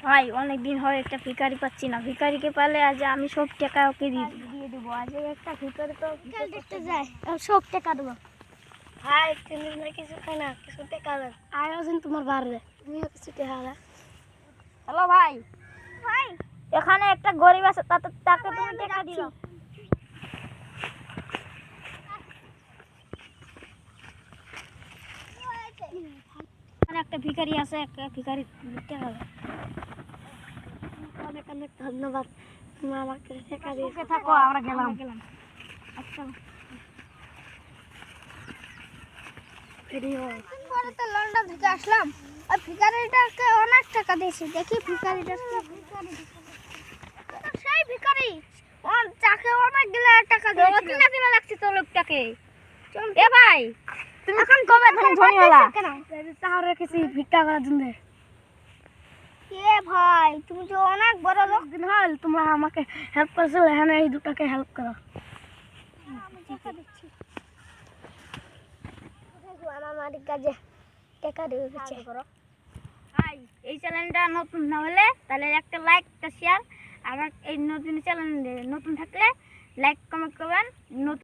ভাই অনেকদিন হয় একটা ভিখারি পাচ্ছি না, ভিখারিকে পেলে আজ আমি সব টাকা ওকে দিয়ে দেবো। আজ একটা ভিখারি তো দেখতে যায়, সব টাকা দেবো। ভাই তুমি কিছু খাই না, কিছু টাকা দেন। আয়োজন তোমার বাড়বে, তুমিও কিছু টাকা দেন। হ্যালো ভাই, ভাই এখানে একটা গরিব আছে, তাকে তুমি টাকা দিও। একটা ভিখারি আছে, একটা ভিখারি টাকা দেয়। অনেক অনেক ধন্যবাদ, তুমি আমাকে টাকা দিয়েছো। থাকো, আমরা গেলাম। আচ্ছা পরে তো লন্ডন থেকে আসলাম, আর ভিখারিটাকে অনেক টাকা দিয়েছি। দেখি ভিখারিটা সেই ভিখারি, তাকে অনেক গেলে টাকা দিয়েছি। কিনা কিনা লাগছে তো লোকটাকে। এ ভাই তুমি এখন কবে ধনী হলা? চাও রেখেছি ভিক্ষা করার জন্য। কে ভাই, তুমি তো অনেক বড় লোক। দিন হল তোমরা আমাকে হেল্প করছো, এখানে এই দুটাকে হেল্প করো। আমার মালিক কাজে টাকা দিয়ে দিচ্ছে। ভাই এই চ্যানেলটা নতুন না হলে তাহলে একটা লাইক, একটা শেয়ার। আর এই নতুন চ্যানেল নতুন থাকলে লাইক কমেন্ট করবেন।